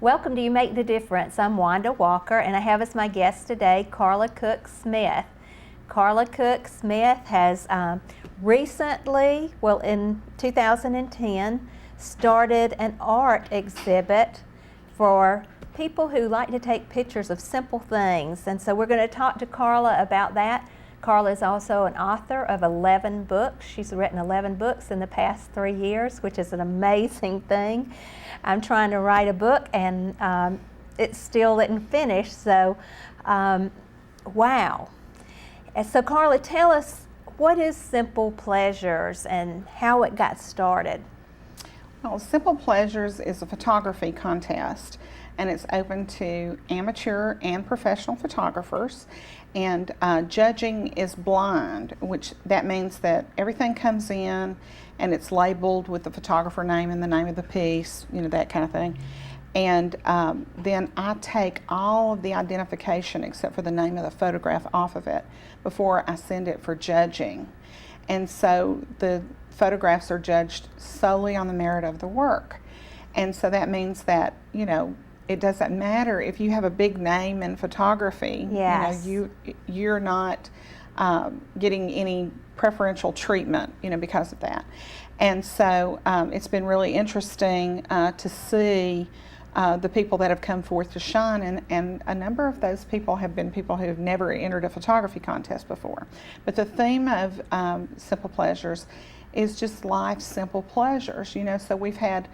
Welcome to You Make the Difference. I'm Wanda Walker, and I have as my guest today Carla Cook Smith. Carla Cook Smith has recently, in 2010, started an art exhibit for people who like to take pictures of simple things. And so we're going to talk to Carla about that. Carla is also an author of 11 books. She's written 11 books in the past 3 years, which is an amazing thing. I'm trying to write a book and it still isn't finished, so wow. And so Carla, tell us, what is Simple Pleasures and how it got started? Well, Simple Pleasures is a photography contest, and it's open to amateur and professional photographers. And judging is blind, which that means that everything comes in and it's labeled with the photographer name and the name of the piece, that kind of thing. And then I take all of the identification except for the name of the photograph off of it before I send it for judging. And so the photographs are judged solely on the merit of the work. And so that means that, it doesn't matter if you have a big name in photography. Yes. You're not getting any preferential treatment, because of that. And so it's been really interesting to see the people that have come forth to shine, and a number of those people have been people who have never entered a photography contest before. But the theme of Simple Pleasures is just life's simple pleasures, so we've had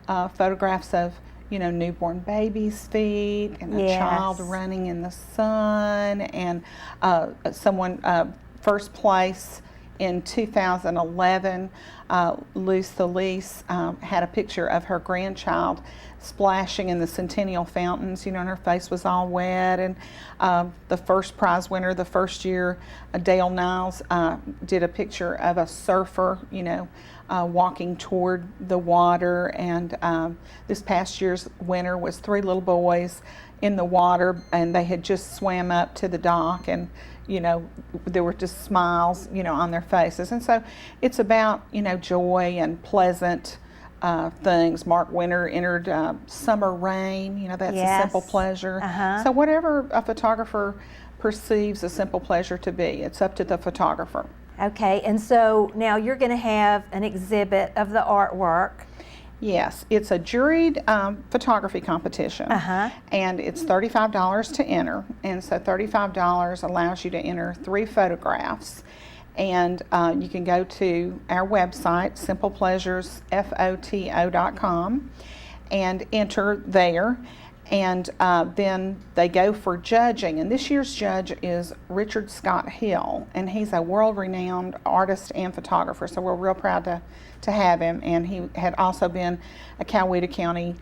photographs of newborn baby's feet and a Yes. child running in the sun, and someone first place in 2011, Luce the Lease had a picture of her grandchild splashing in the Centennial fountains, and her face was all wet. And the first prize winner the first year, Dale Niles, did a picture of a surfer, walking toward the water. And this past year's winner was 3 little boys in the water, and they had just swam up to the dock, and there were just smiles, on their faces. And so it's about, joy and pleasant things. Mark Winter entered Summer Rain, that's Yes. a simple pleasure. Uh-huh. So whatever a photographer perceives a simple pleasure to be, it's up to the photographer. Okay, and so now you're going to have an exhibit of the artwork. Yes, it's a juried photography competition, and it's $35 to enter, and so $35 allows you to enter 3 photographs. And you can go to our website, simplepleasuresfoto.com, and enter there. And then they go for judging. And this year's judge is Richard Scott Hill, and he's a world-renowned artist and photographer, so we're real proud to have him. And he had also been a Coweta County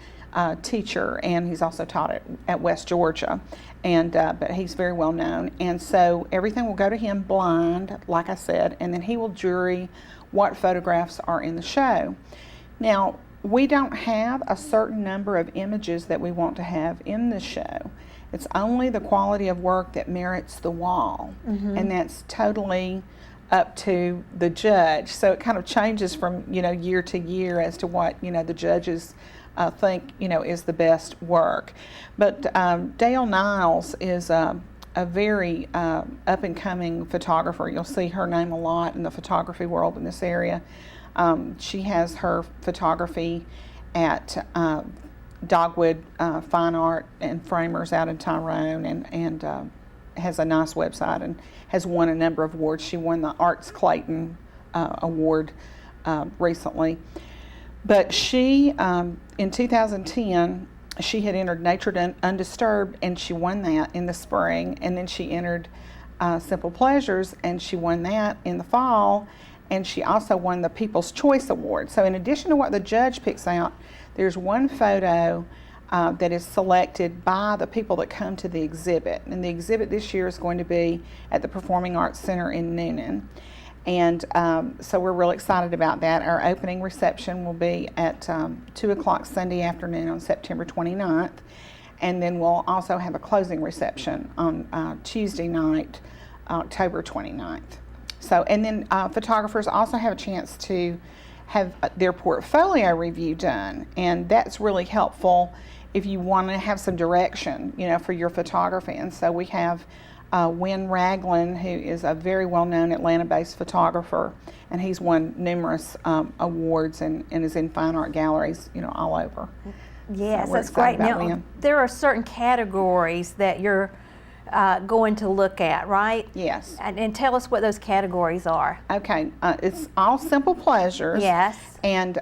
teacher, and he's also taught at West Georgia. And but he's very well known, and so everything will go to him blind, like I said, and then he will jury what photographs are in the show. Now, we don't have a certain number of images that we want to have in the show. It's only the quality of work that merits the wall, and that's totally up to the judge. So it kind of changes from year to year as to what the judges think is the best work. But Dale Niles is a very up and coming photographer. You'll see her name a lot in the photography world in this area. She has her photography at Dogwood Fine Art and Framers out in Tyrone, and has a nice website and has won a number of awards. She won the Arts Clayton award recently. But she, in 2010, she had entered Nature Undisturbed, and she won that in the spring. And then she entered Simple Pleasures, and she won that in the fall. And she also won the People's Choice Award. So in addition to what the judge picks out, there's one photo that is selected by the people that come to the exhibit. And the exhibit this year is going to be at the Performing Arts Center in Noonan. And so we're really excited about that. Our opening reception will be at 2 o'clock Sunday afternoon on September 29th. And then we'll also have a closing reception on Tuesday night, October 29th. So, and then photographers also have a chance to have their portfolio review done, and that's really helpful if you want to have some direction, for your photography. And so we have Wynn Ragland, who is a very well-known Atlanta-based photographer, and he's won numerous awards and is in fine art galleries, all over. Yes, So that's great. Now, Wynn. there are certain categories that you're going to look at, right? Yes. And tell us what those categories are. Okay, it's all simple pleasures. Yes. And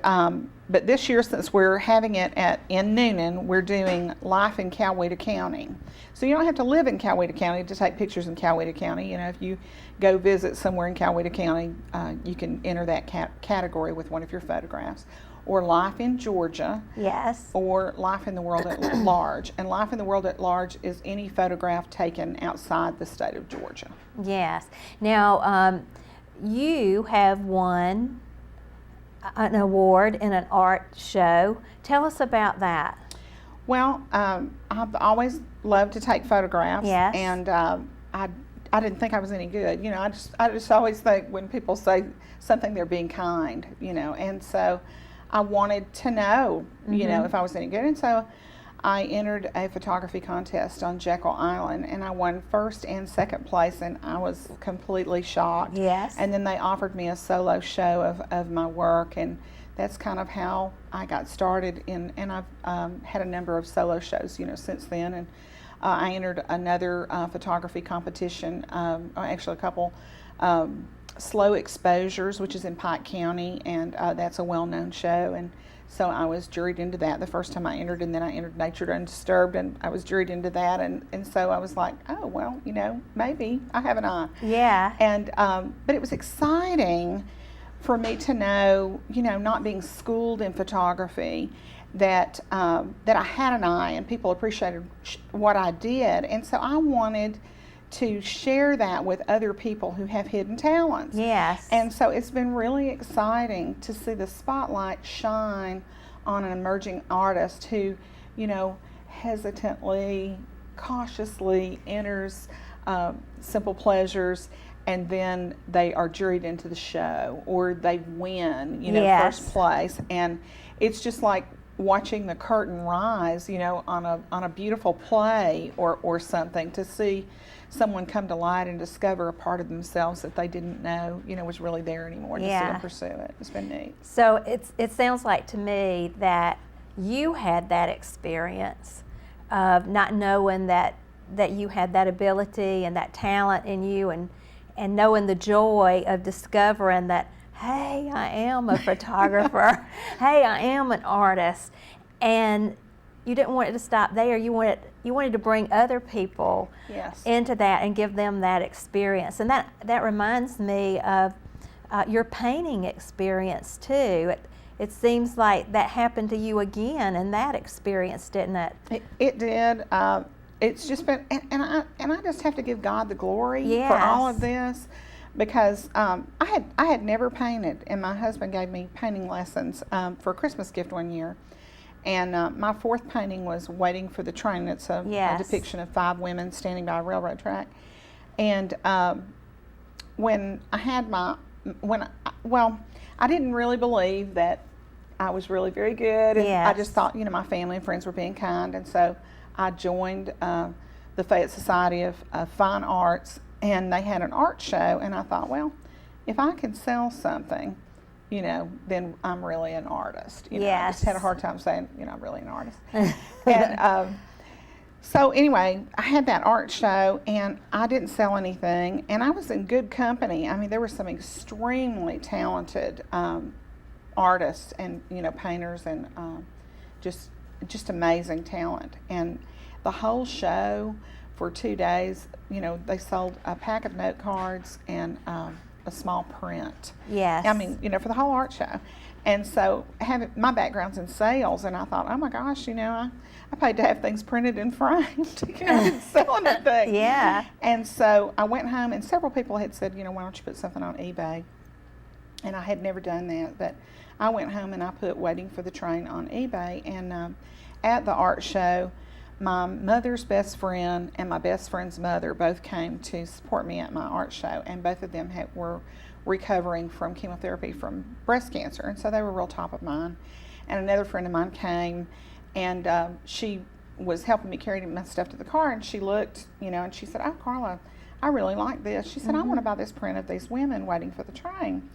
but this year, since we're having it in Noonan, we're doing life in Coweta County. So you don't have to live in Coweta County to take pictures in Coweta County. If you go visit somewhere in Coweta County, you can enter that category with one of your photographs. Or life in Georgia. Yes. Or life in the world at large. And life in the world at large is any photograph taken outside the state of Georgia. Yes. Now, you have won an award in an art show. Tell us about that. Well, I've always loved to take photographs. Yes. And I didn't think I was any good. I just always think when people say something, they're being kind. And so I wanted to know, if I was any good. And so I entered a photography contest on Jekyll Island, and I won first and second place, and I was completely shocked. Yes. And then they offered me a solo show of my work, and that's kind of how I got started. And I've had a number of solo shows, since then. And I entered another photography competition, actually a couple. Slow Exposures, which is in Pike County, and that's a well-known show, and so I was juried into that the first time I entered, and then I entered Natured Undisturbed, and I was juried into that, and so I was like, oh, well, maybe I have an eye. Yeah. And but it was exciting for me to know, not being schooled in photography, that I had an eye, and people appreciated what I did, and so I wanted to share that with other people who have hidden talents. Yes. And so it's been really exciting to see the spotlight shine on an emerging artist who, hesitantly, cautiously enters Simple Pleasures, and then they are juried into the show, or they win, Yes. first place. And it's just like watching the curtain rise, on a beautiful play or something, to see someone come to light and discover a part of themselves that they didn't know, was really there anymore. To see them pursue it. It's been neat. So it sounds like to me that you had that experience of not knowing that you had that ability and that talent in you, and knowing the joy of discovering that, hey, I am a photographer. Hey, I am an artist. And you didn't want it to stop there. You wanted to bring other people Yes. into that and give them that experience. And that reminds me of your painting experience too. It seems like that happened to you again in that experience, didn't it? It did. It's just been, and I just have to give God the glory Yes. for all of this, because I had never painted, and my husband gave me painting lessons for a Christmas gift one year. And my fourth painting was Waiting for the Train. It's a depiction of 5 women standing by a railroad track. And when I had I didn't really believe that I was really very good. And Yes. I just thought, my family and friends were being kind. And so I joined the Fayette Society of Fine Arts, and they had an art show. And I thought, well, if I can sell something, then I'm really an artist. I Yes. just had a hard time saying, I'm really an artist. And so anyway, I had that art show, and I didn't sell anything, and I was in good company. I mean, there were some extremely talented artists and, painters, and just amazing talent. And the whole show for 2 days, they sold a pack of note cards and a small print. Yes. I mean, for the whole art show. And so my background's in sales, and I thought, oh my gosh, I paid to have things printed and framed. I didn't sell anything. Yeah. And so I went home, and several people had said, why don't you put something on eBay? And I had never done that, but I went home and I put Waiting for the Train on eBay. And at the art show, my mother's best friend and my best friend's mother both came to support me at my art show, and both of them were recovering from chemotherapy from breast cancer, and so they were real top of mind. And another friend of mine came, And she was helping me carry my stuff to the car, and she looked, and she said, "Oh, Carla, I really like this." She said, "I want to buy this print of these women waiting for the train."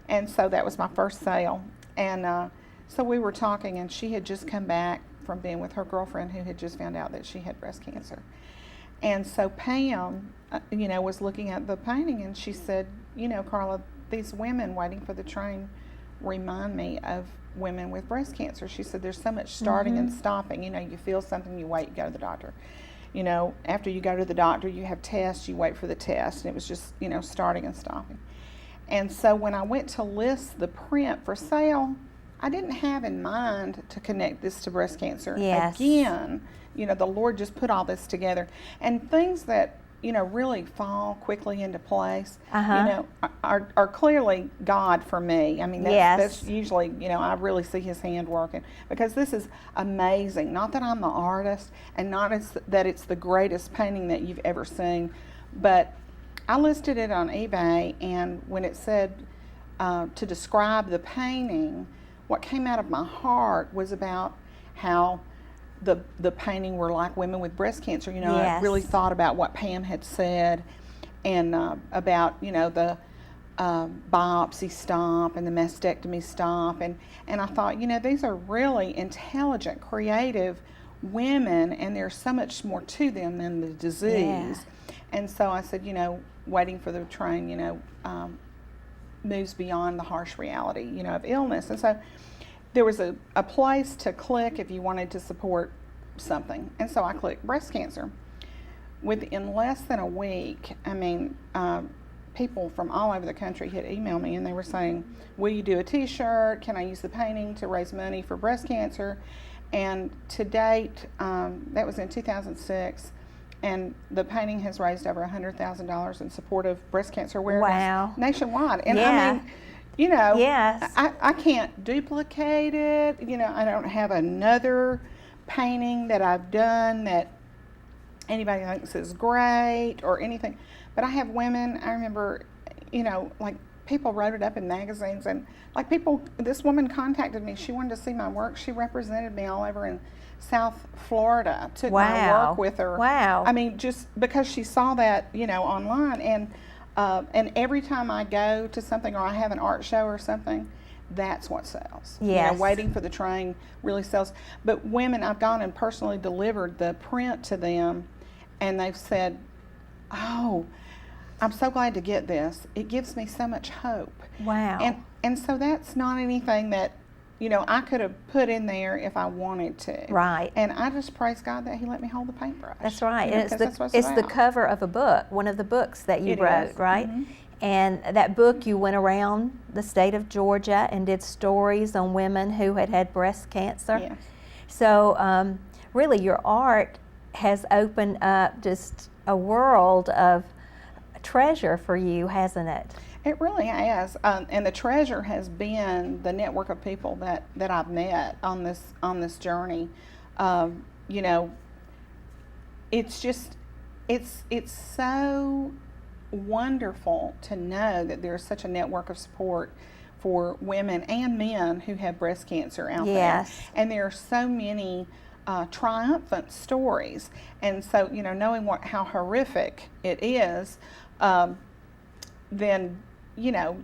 And so that was my first sale. And so we were talking, and she had just come back from being with her girlfriend who had just found out that she had breast cancer. And so Pam, was looking at the painting, and she said, "Carla, these women waiting for the train remind me of women with breast cancer." She said, "There's so much starting and stopping. You feel something, you wait, you go to the doctor. After you go to the doctor, you have tests, you wait for the test." And it was just, starting and stopping. And so when I went to list the print for sale, I didn't have in mind to connect this to breast cancer. Yes. Again, the Lord just put all this together. And things that, really fall quickly into place, are clearly God for me. I mean, that's usually, I really see His hand working, because this is amazing. Not that I'm the artist, and not that it's the greatest painting that you've ever seen, but I listed it on eBay, and when it said to describe the painting, what came out of my heart was about how the painting were like women with breast cancer. I really thought about what Pam had said, and about the biopsy stomp and the mastectomy stomp, and I thought, these are really intelligent, creative women, and there's so much more to them than the disease. Yeah. And so I said, waiting for the train, moves beyond the harsh reality, of illness. And so there was a place to click if you wanted to support something. And so I clicked breast cancer. Within less than a week, people from all over the country had emailed me, and they were saying, "Will you do a t-shirt? Can I use the painting to raise money for breast cancer?" And to date, that was in 2006, and the painting has raised over $100,000 in support of breast cancer awareness nationwide. And yes. I can't duplicate it. I don't have another painting that I've done that anybody thinks is great or anything. But I have women, I remember, like people wrote it up in magazines, and like this woman contacted me. She wanted to see my work. She represented me all over in South Florida, took my work with her. Wow. Just because she saw that, online. And every time I go to something, or I have an art show or something, that's what sells. Yes. Waiting for the train really sells. But women, I've gone and personally delivered the print to them, and they've said, "Oh, I'm so glad to get this. It gives me so much hope." Wow. And so that's not anything that, I could have put in there if I wanted to. Right. And I just praise God that He let me hold the paintbrush. That's right. And that's it's the cover of a book, one of the books that you wrote, right? Mm-hmm. And that book, you went around the state of Georgia and did stories on women who had breast cancer. Yes. So really your art has opened up just a world of treasure for you, hasn't it? It really has, and the treasure has been the network of people that I've met on this journey. It's so wonderful to know that there's such a network of support for women and men who have breast cancer out there, and there are so many triumphant stories. And so, knowing how horrific it is, then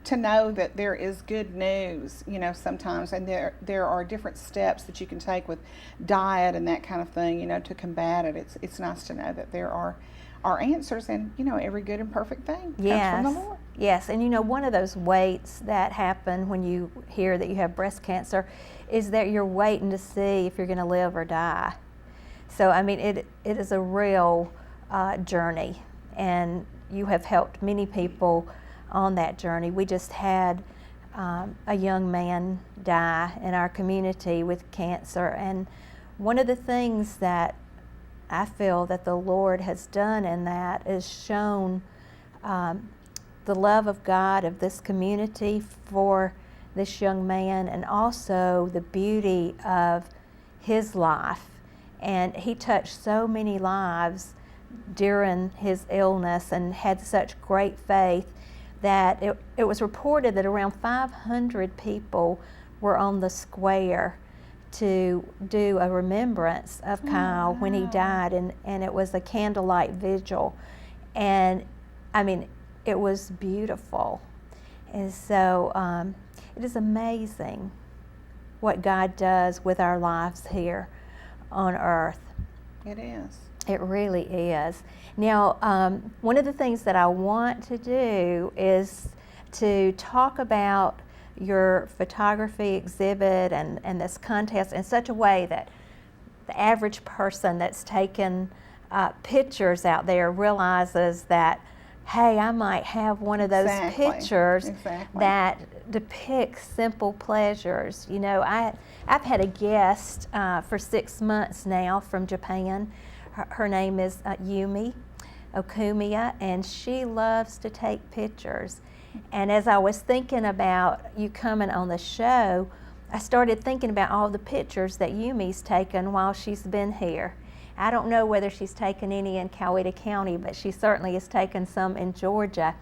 to know that there is good news, sometimes, and there are different steps that you can take with diet and that kind of thing, to combat it. It's nice to know that there are answers, and every good and perfect thing comes from the Lord. Yes, and one of those waits that happen when you hear that you have breast cancer is that you're waiting to see if you're going to live or die. So it is a real journey, and you have helped many people on that journey. We just had a young man die in our community with cancer, and one of the things that I feel that the Lord has done in that is shown the love of God of this community for this young man, and also the beauty of his life. And he touched so many lives during his illness and had such great faith that it was reported that around 500 people were on the square to do a remembrance of Kyle when he died, and it was a candlelight vigil, and I mean, it was beautiful. And so it is amazing what God does with our lives here on earth. It is. It really is. Now, one of the things that I want to do is to talk about your photography exhibit and this contest in such a way that the average person that's taken pictures out there realizes that, hey, I might have one of those pictures that depicts simple pleasures. You know, I've had a guest for 6 months now from Japan. Her name is Yumi Okumiya, and she loves to take pictures. And as I was thinking about you coming on the show, I started thinking about all the pictures that Yumi's taken while she's been here. I don't know whether she's taken any in Coweta County, but she certainly has taken some in Georgia.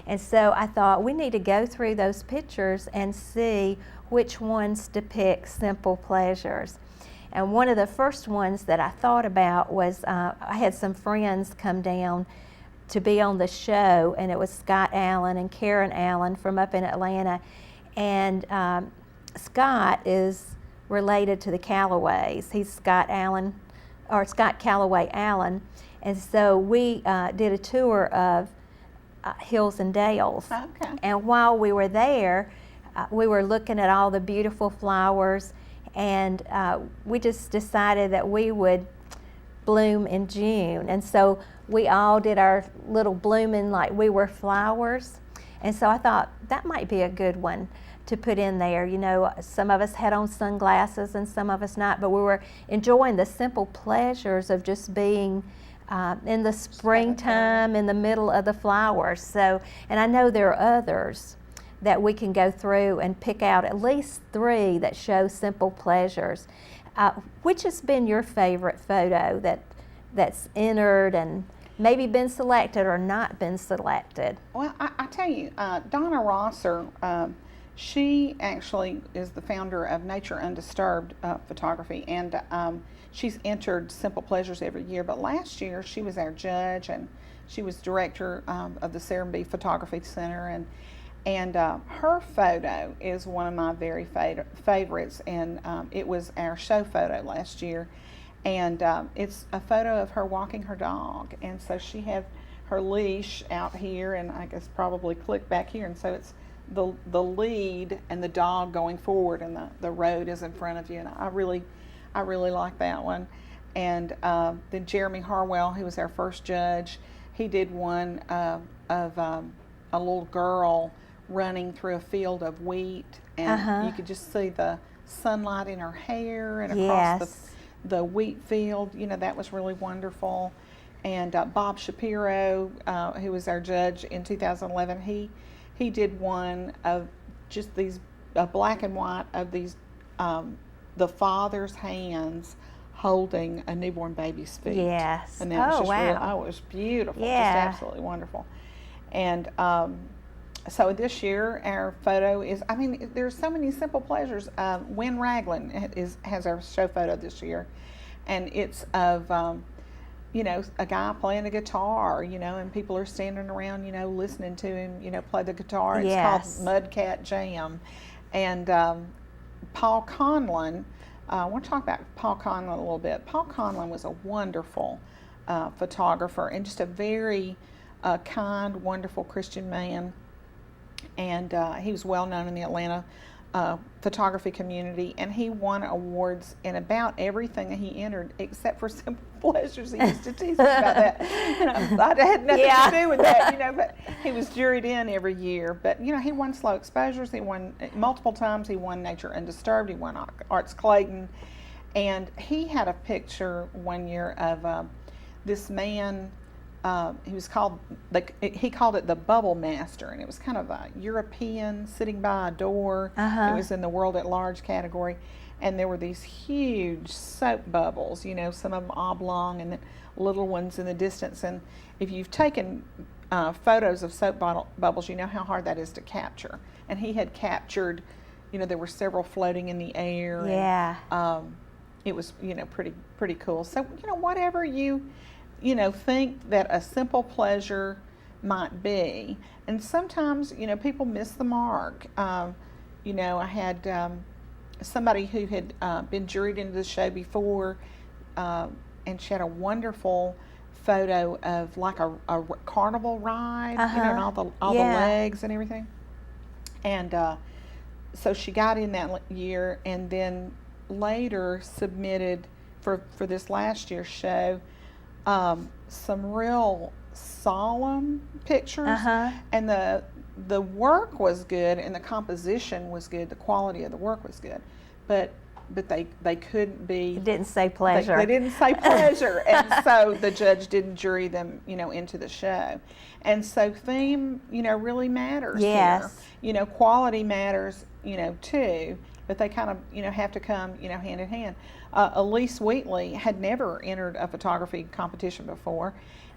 And so I thought we need to go through those pictures and see which ones depict simple pleasures. And one of the first ones that I thought about was I had some friends come down to be on the show, and it was Scott Allen and Karen Allen from up in Atlanta. And Scott is related to the Callaways. He's Scott Callaway Allen. And so we did a tour of Hills and Dales. Okay. And while we were there, we were looking at all the beautiful flowers, and we just decided that we would bloom in June. And so we all did our little blooming like we were flowers. And so I thought that might be a good one to put in there. You know, some of us had on sunglasses and some of us not, but we were enjoying the simple pleasures of just being in the springtime in the middle of the flowers. So, and I know there are others that we can go through and pick out at least 3 that show simple pleasures. Which has been your favorite photo that's entered and maybe been selected or not been selected? Well, I tell you, Donna Rosser, she actually is the founder of Nature Undisturbed Photography, and she's entered Simple Pleasures every year. But last year, she was our judge, and she was director of the Serenbe Photography Center, and her photo is one of my very favorites, and it was our show photo last year. And it's a photo of her walking her dog, and so she had her leash out here, and I guess probably click back here, and so it's the lead and the dog going forward, and the road is in front of you, and I really like that one. And then Jeremy Harwell, who was our first judge, he did one of a little girl running through a field of wheat, and you could just see the sunlight in her hair and across the wheat field. You know, that was really wonderful. And Bob Shapiro, who was our judge in 2011, he did one of just these black and white of these the father's hands holding a newborn baby's feet. Yes. And that was just wow. really, it was beautiful. Yeah. Just absolutely wonderful. And so this year our photo is, I mean, there's so many simple pleasures. Wynn Ragland has our show photo this year, and it's of you know, a guy playing a guitar, you know, and people are standing around, you know, listening to him, you know, play the guitar. It's called Mudcat Jam. And Paul Conlon, I want to talk about Paul Conlon a little bit. Paul Conlon was a wonderful photographer and just a very kind, wonderful Christian man. And he was well known in the Atlanta photography community, and he won awards in about everything that he entered except for Simple Pleasures. He used to tease me about that. You know, I had nothing to do with that, you know, but he was juried in every year. But, you know, he won Slow Exposures. He won multiple times. He won Nature Undisturbed. He won Arts Clayton. And he had a picture one year of this man. He called it the Bubble Master, and it was kind of a European sitting by a door. It was in the World at Large category, and there were these huge soap bubbles, you know, some of them oblong and then little ones in the distance. And if you've taken photos of soap bubbles, you know how hard that is to capture. And he had captured, there were several floating in the air. Yeah. And, it was, pretty cool. So, whatever you think that a simple pleasure might be. And sometimes, people miss the mark. I had somebody who had been juried into the show before, and she had a wonderful photo of like a carnival ride, and all the legs and everything. And so she got in that year, and then later submitted for this last year's show some real solemn pictures, and the work was good and the composition was good, the quality of the work was good, but they couldn't be. It didn't say pleasure. They didn't say pleasure, and so the judge didn't jury them, into the show. And so theme, really matters. Yes. Here. Quality matters, too. But they kind of, have to come, hand in hand. Elise Wheatley had never entered a photography competition before,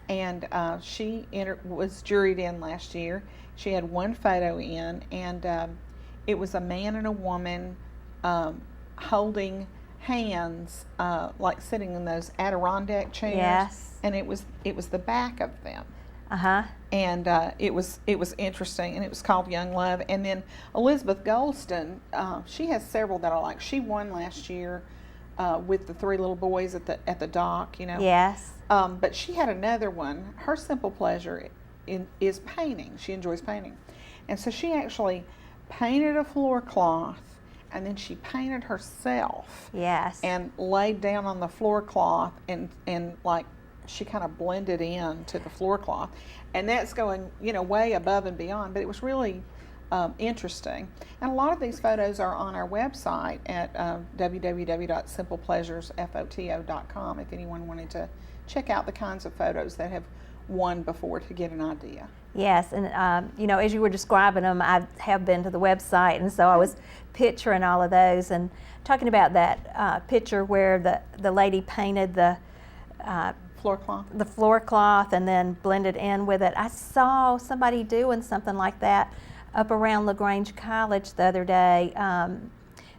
and she was juried in last year. She had one photo in, and it was a man and a woman holding hands, like sitting in those Adirondack chairs. Yes. And it was the back of them. And it was interesting, and it was called Young Love. And then Elizabeth Golston, she has several that I like. She won last year with the three little boys at the dock, Yes. But she had another one. Her simple pleasure is painting. She enjoys painting, and so she actually painted a floor cloth, and then she painted herself. Yes. And laid down on the floor cloth, and like, she kind of blended in to the floor cloth, and that's going way above and beyond, but it was really interesting. And a lot of these photos are on our website at www.simplepleasuresfoto.com if anyone wanted to check out the kinds of photos that have won before to get an idea. Yes, and as you were describing them, I have been to the website, and so I was picturing all of those, and talking about that picture where the lady painted the floor cloth and then blended in with it. I saw somebody doing something like that up around LaGrange College the other day.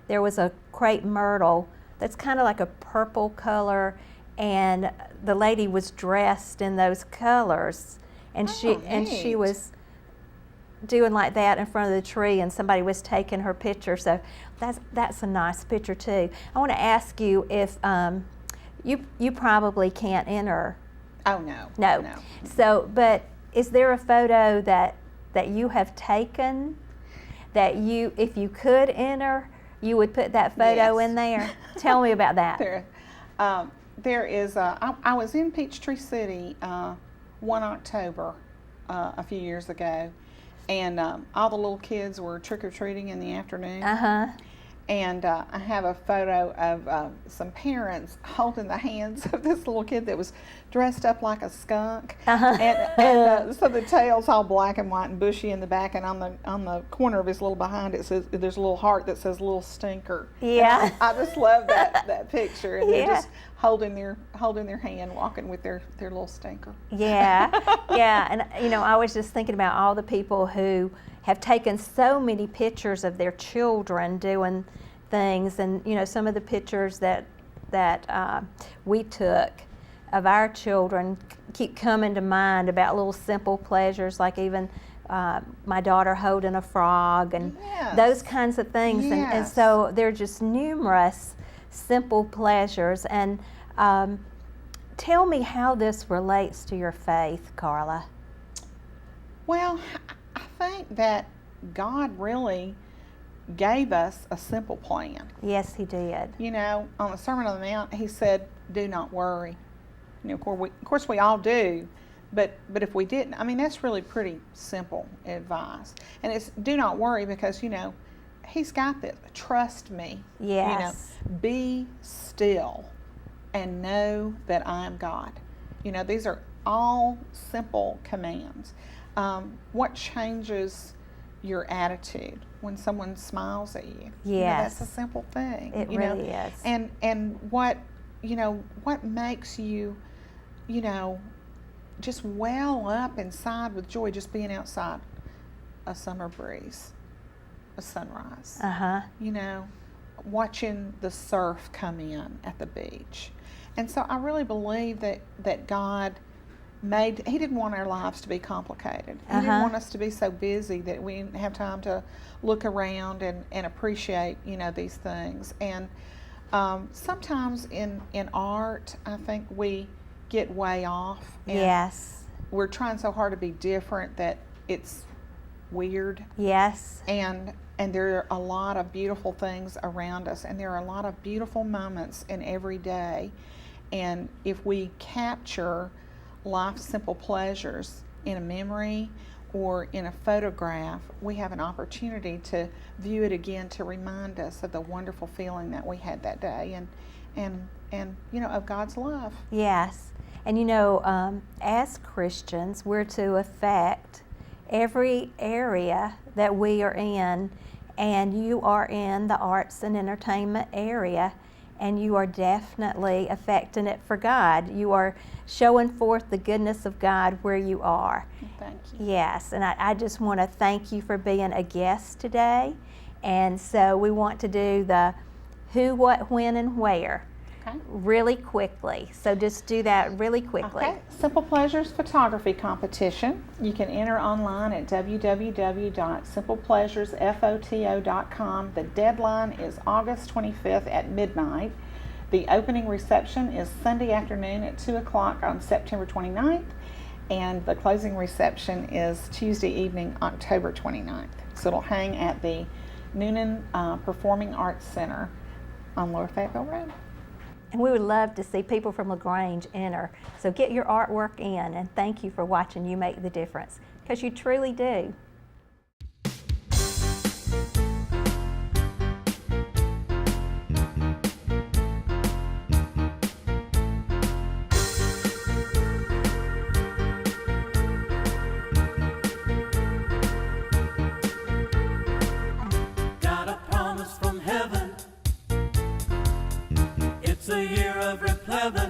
There was a crepe myrtle that's kind of like a purple color, and the lady was dressed in those colors, and she was doing like that in front of the tree, and somebody was taking her picture. So that's a nice picture too. I want to ask you if you probably can't enter. Oh, no. No. So, but is there a photo that you have taken that if you could enter, you would put that photo in there? Tell me about that. There is. I was in Peachtree City one October a few years ago, and all the little kids were trick-or-treating in the afternoon. And I have a photo of some parents holding the hands of this little kid that was dressed up like a skunk, and so the tail's all black and white and bushy in the back, and on the corner of his little behind it says, there's a little heart that says "Little Stinker." Yeah, I just love that picture, and they're just holding their hand, walking with their little stinker. Yeah, and I was just thinking about all the people who have taken so many pictures of their children doing things, and some of the pictures that we took of our children keep coming to mind about little simple pleasures, like even my daughter holding a frog and those kinds of things. And so they're just numerous simple pleasures. And tell me how this relates to your faith, Carla. Well, I think that God really gave us a simple plan. Yes, He did. On the Sermon on the Mount, He said, "Do not worry." Of course we all do, but if we didn't, that's really pretty simple advice. And it's do not worry because He's got this. Trust me. Yes. Be still and know that I am God. These are all simple commands. What changes your attitude when someone smiles at you? Yes. That's a simple thing. It really is. And what makes you, just well up inside with joy just being outside, a summer breeze, a sunrise. Uh-huh. You know, watching the surf come in at the beach. And so I really believe that God He didn't want our lives to be complicated. He didn't want us to be so busy that we didn't have time to look around and appreciate, you know, these things. And sometimes in art, I think we get way off. And Yes. we're trying so hard to be different that it's weird. Yes. And there are a lot of beautiful things around us, and there are a lot of beautiful moments in every day. And if we capture life's simple pleasures in a memory or in a photograph, we have an opportunity to view it again to remind us of the wonderful feeling that we had that day, and you know, of God's love. Yes. And you know, as Christians, we're to affect every area that we are in, and you are in the arts and entertainment area, and you are definitely affecting it for God. You are showing forth the goodness of God where you are. Thank you. Yes, and I just want to thank you for being a guest today. And so we want to do the who, what, when, and where Okay. really quickly. So just do that really quickly. Okay. Simple Pleasures Photography Competition. You can enter online at www.simplepleasuresfoto.com. The deadline is August 25th at midnight. The opening reception is Sunday afternoon at 2 o'clock on September 29th, and the closing reception is Tuesday evening, October 29th. So it'll hang at the Noonan Performing Arts Center on Lower Fayetteville Road. And we would love to see people from LaGrange enter. So get your artwork in, and thank you for watching You Make the Difference, because you truly do. Got a promise from heaven. It's a year of replevin.